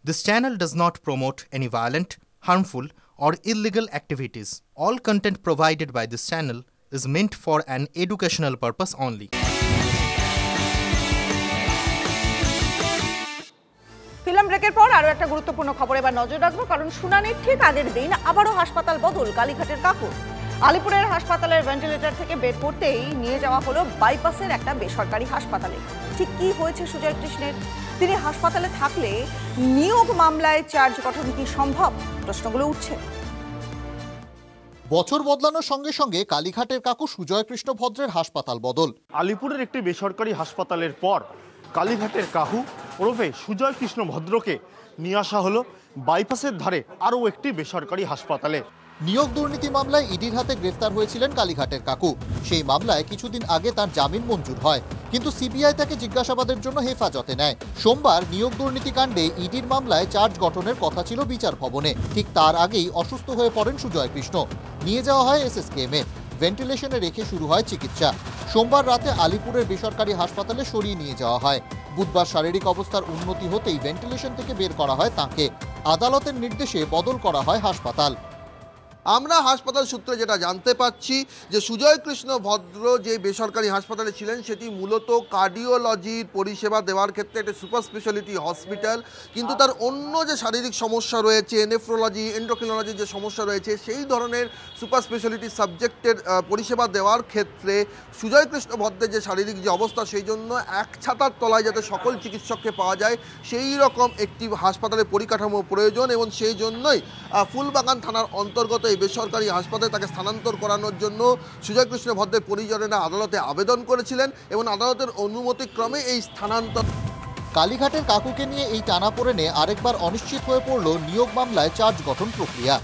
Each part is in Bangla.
This channel does not promote any violent, harmful, or illegal activities. All content provided by this channel is meant for an educational purpose only. Film ব্রেকের পর আরো একটা গুরুত্বপূর্ণ খবর এবার নজর রাখবো, কারণ শুনানির ঠিক আগের দিন আবারও হাসপাতাল বদল কালীঘাটের কাকুর। আলিপুরের হাসপাতালের ভেন্টিলেটর থেকে বের করতেই নিয়ে যাওয়া হলো বাইপাসের একটা বেসরকারি হাসপাতালে। ঠিক কি হয়েছে সুজয় কৃষ্ণের? তিনি হাসপাতালে থাকলে নিয়োগ মামলায় চার্জ গঠন কি সম্ভব? প্রশ্নগুলো উঠছে। বছর বদলানোর সঙ্গে সঙ্গে কালীঘাটের কাকু সুজয় কৃষ্ণ ভদ্রের হাসপাতাল বদল। আলিপুরের একটি বেসরকারি হাসপাতালের পর কালীঘাটের কাকু ওরফে সুজয় কৃষ্ণ ভদ্রকে নিয়ে আসা হলো বাইপাসের ধারে আরও একটি বেসরকারি হাসপাতালে। নিয়োগ দুর্নীতি মামলায় ইডির হাতে গ্রেফতার হয়েছিলেন কালীঘাটের কাকু। সেই মামলায় কিছুদিন আগে তার জামিন মঞ্জুর হয়, কিন্তু সিবিআই তাকে জিজ্ঞাসাবাদের জন্য হেফাজতে নেয়। সোমবার নিয়োগ দুর্নীতি কাণ্ডে ইডির মামলায় চার্জ গঠনের কথা ছিল বিচার ভবনে। ঠিক তার আগেই অসুস্থ হয়ে পড়েন সুজয় কৃষ্ণ। নিয়ে যাওয়া হয় এসএসকেএমে। ভেন্টিলেশনে রেখে শুরু হয় চিকিৎসা। সোমবার রাতে আলিপুরের বেসরকারি হাসপাতালে সরিয়ে নিয়ে যাওয়া হয়। বুধবার শারীরিক অবস্থার উন্নতি হতেই ভেন্টিলেশন থেকে বের করা হয় তাঁকে। আদালতের নির্দেশে বদল করা হয় হাসপাতাল। আমরা হাসপাতাল সূত্রে যেটা জানতে পাচ্ছি যে সুজয় কৃষ্ণ ভদ্র যে বেসরকারি হাসপাতালে ছিলেন সেটি মূলত কার্ডিওলজির পরিষেবা দেওয়ার ক্ষেত্রে একটা সুপার স্পেশালিটি হসপিটাল, কিন্তু তার অন্য যে শারীরিক সমস্যা রয়েছে, নেফ্রোলজি, এন্ডোক্রিনোলজির যে সমস্যা রয়েছে, সেই ধরনের সুপার স্পেশালিটি সাবজেক্টের পরিষেবা দেওয়ার ক্ষেত্রে সুজয় কৃষ্ণ ভদ্রের যে শারীরিক যে অবস্থা, সেই জন্য এক ছাতার তলায় যাতে সকল চিকিৎসককে পাওয়া যায় সেই রকম একটি হাসপাতালের পরিকাঠামো প্রয়োজন, এবং সেই জন্যই ফুলবাগান থানার অন্তর্গত এই বেসরকারি হাসপাতালে তাকে স্থানান্তর করানোর জন্য সুজয় কৃষ্ণ ভদ্রের পরিজনেরা আদালতে আবেদন করেছিলেন এবং আদালতের অনুমতিক্রমে এই স্থানান্তর। কালীঘাটের কাকুকে নিয়ে এই টানাপোড়েনে আরেকবার অনিশ্চিত হয়ে পড়ল নিয়োগ মামলায় চার্জ গঠন প্রক্রিয়া।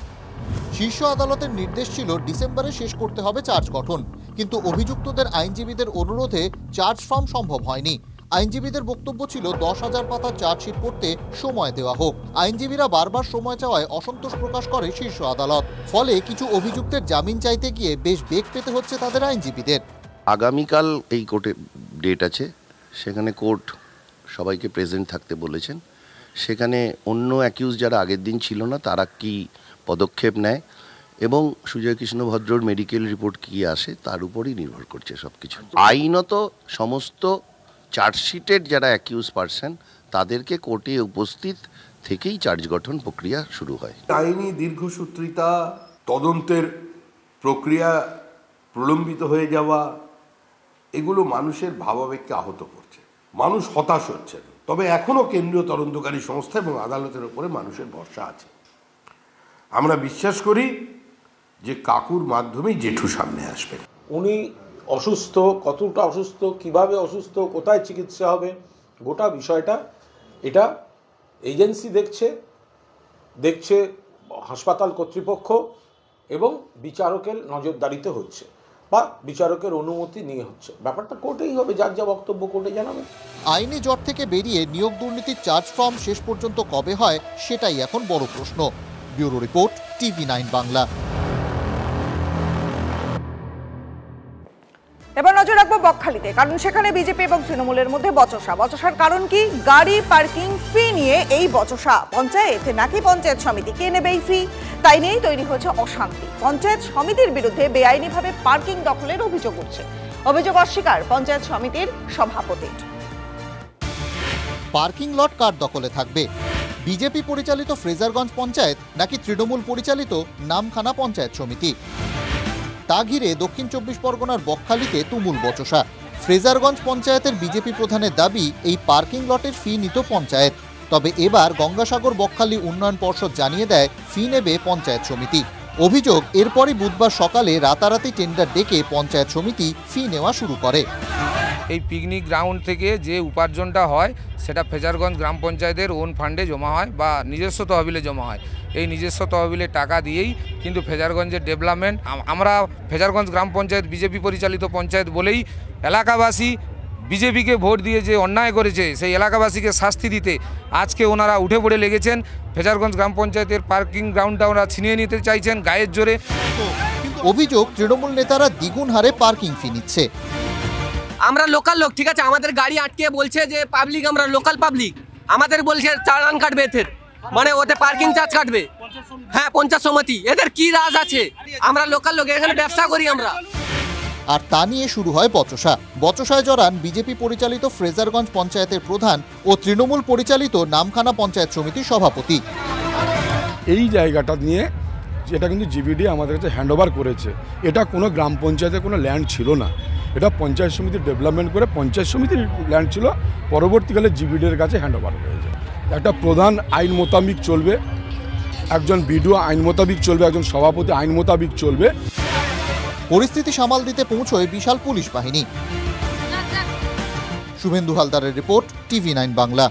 শীর্ষ আদালতের নির্দেশ ছিল ডিসেম্বরে শেষ করতে হবে চার্জ গঠন, কিন্তু অভিযুক্তদের আইনজীবীদের অনুরোধে চার্জ ফর্ম সম্ভব হয়নি। আইনজীবীদের বক্তব্য ছিল 10,000 পাতার চার্জশিট করতে সময় দেওয়া হোক। আইনজীবীরা বারবার সময় চাওয়ায় অসন্তোষ প্রকাশ করে শীর্ষ আদালত। ফলে কিছু অভিযুক্তের জামিন চাইতে গিয়ে বেশ বেগ পেতে হচ্ছে তাদের আইনজীবীদের। আগামীকাল এই কোর্টে ডেট আছে, সেখানে কোর্ট সবাইকে প্রেজেন্ট থাকতে বলেছেন। সেখানে অন্য অ্যাকিউজ যারা আগের দিন ছিল না তারা কি পদক্ষেপ নেয় এবং সুজয় কৃষ্ণ ভদ্রর মেডিকেল রিপোর্ট কি আসে তার উপরই নির্ভর করছে সব কিছু। আইনত সমস্ত চার্জশিটের যারা অ্যাকিউজ পারসন তাদেরকে কোর্টে উপস্থিত থেকেই চার্জ গঠন প্রক্রিয়া শুরু হয়। আইনি দীর্ঘসূত্রিতা, তদন্তের প্রক্রিয়া প্রলম্বিত হয়ে যাওয়া, এগুলো মানুষের ভাবাবেগকে আহত করছে। মানুষ হতাশ হচ্ছেন। তবে এখনও কেন্দ্রীয় তদন্তকারী সংস্থা এবং আদালতের উপরে মানুষের ভরসা আছে। আমরা বিশ্বাস করি যে কাকুর মাধ্যমেই জেঠু সামনে আসবেন। উনি অসুস্থ, কতটা অসুস্থ, কিভাবে অসুস্থ, কোথায় চিকিৎসা হবে, গোটা বিষয়টা এটা এজেন্সি দেখছে হাসপাতাল কর্তৃপক্ষ এবং বিচারকের নজরদারিতে হচ্ছে বা বিচারকের অনুমতি নিয়ে হচ্ছে। ব্যাপারটা কোর্টেই হবে, যার যা বক্তব্য কোর্টে জানাবে। আইনি জট থেকে বেরিয়ে নিয়োগ দুর্নীতির চার্জ ফর্ম শেষ পর্যন্ত কবে হয় সেটাই এখন বড় প্রশ্ন। Bureau report, TV9 Bangla. এবার নজর রাখবো বকখালিতে, কারণ সেখানে বিজেপি এবং তৃণমূলের মধ্যে বচসা। বচসার কারণ কি? গাড়ি পার্কিং ফি নিয়ে এই বচসা। পঞ্চায়েত নাকি পঞ্চায়েত সমিতি, কে নেবে এই ফি, তাই নিয়েই তৈরি হয়েছে অশান্তি। পঞ্চায়েত সমিতির বিরুদ্ধে বেআইনিভাবে পার্কিং দখলের অভিযোগ উঠছে। অভিযোগ অস্বীকার পঞ্চায়েত সমিতির সভাপতির। পার্কিং লট কার দখলে থাকবে? বিজেপি পরিচালিত ফ্রেজারগঞ্জ পঞ্চায়েত নাকি তৃণমূল পরিচালিত নামখানা পঞ্চায়েত সমিতি? তা ঘিরে দক্ষিণ 24 পরগনার বকখালিতে তুমুল বচসা। ফ্রেজারগঞ্জ পঞ্চায়েতের বিজেপি প্রধানের দাবি এই পার্কিং লটের ফি নিত পঞ্চায়েত। তবে এবার গঙ্গাসাগর বকখালি উন্নয়ন পর্ষদ জানিয়ে দেয় ফি নেবে পঞ্চায়েত সমিতি। অভিযোগ, এরপরই বুধবার সকালে রাতারাতি টেন্ডার ডেকে পঞ্চায়েত সমিতি ফি নেওয়া শুরু করে। এই পিকনিক গ্রাউন্ড থেকে যে উপার্জনটা হয় সেটা ফ্রেজারগঞ্জ গ্রাম পঞ্চায়েতের ওন ফান্ডে জমা হয় বা নিজস্ব তহবিলে জমা হয়। এই নিজস্ব তহবিলের টাকা দিয়েই কিন্তু ফ্রেজারগঞ্জের ডেভেলপমেন্ট। আমরা ফ্রেজারগঞ্জ গ্রাম পঞ্চায়েত বিজেপি পরিচালিত পঞ্চায়েত বলেই এলাকাবাসী বিজেপিকে ভোট দিয়ে যে অন্যায় করেছে সেই এলাকাবাসীকে শাস্তি দিতে আজকে ওনারা উঠে পড়ে লেগেছেন। ফ্রেজারগঞ্জ গ্রাম পঞ্চায়েতের পার্কিং গ্রাউন্ডটা ওরা ছিনিয়ে নিতে চাইছেন গায়ের জোরে। অভিযোগ, তৃণমূল নেতারা দ্বিগুণ হারে পার্কিং ফি নিচ্ছে। আমরা লোকাল লোক, ঠিক আছে, আমাদের গাড়ি আটকে বলছে যে পাবলিক, আমরা লোকাল পাবলিক, আমাদের বলছে চালান কাটবে এর। মানে ওতে পার্কিং চার্জ কাটবে। হ্যাঁ, পঞ্চায়েত সমিতি, এদের কি রাজ আছে? আমরা লোকাল লোক, এখানে ব্যবসা করি আমরা। আর তা নিয়ে শুরু হয় বচসা। বচসায় জড়ান বিজেপি পরিচালিত ফ্রেজারগঞ্জ পঞ্চায়েতের প্রধান ও তৃণমূল পরিচালিত নামখানা পঞ্চায়েত সমিতির সভাপতি। এই জায়গাটা নিয়ে এটা কিন্তু জিবিডি আমাদের কাছে হ্যান্ডওভার করেছে। এটা কোনো গ্রাম পঞ্চায়েতের কোনো ল্যান্ড ছিল না, এটা পঞ্চায়েত সমিতির ডেভেলপমেন্ট করে পঞ্চায়েত সমিতির ল্যান্ড ছিল, পরবর্তীকালে জিবিডির কাছে হ্যান্ডওভার হয়েছে। একটা প্রধান আইন মোতাবিক চলবে, একজন বিডিও আইন মোতাবিক চলবে, একজন সভাপতি আইন মোতাবিক চলবে। পরিস্থিতি সামাল দিতে পৌঁছয় বিশাল পুলিশ বাহিনী। শুভেন্দু হালদারের রিপোর্ট, TV9 বাংলা।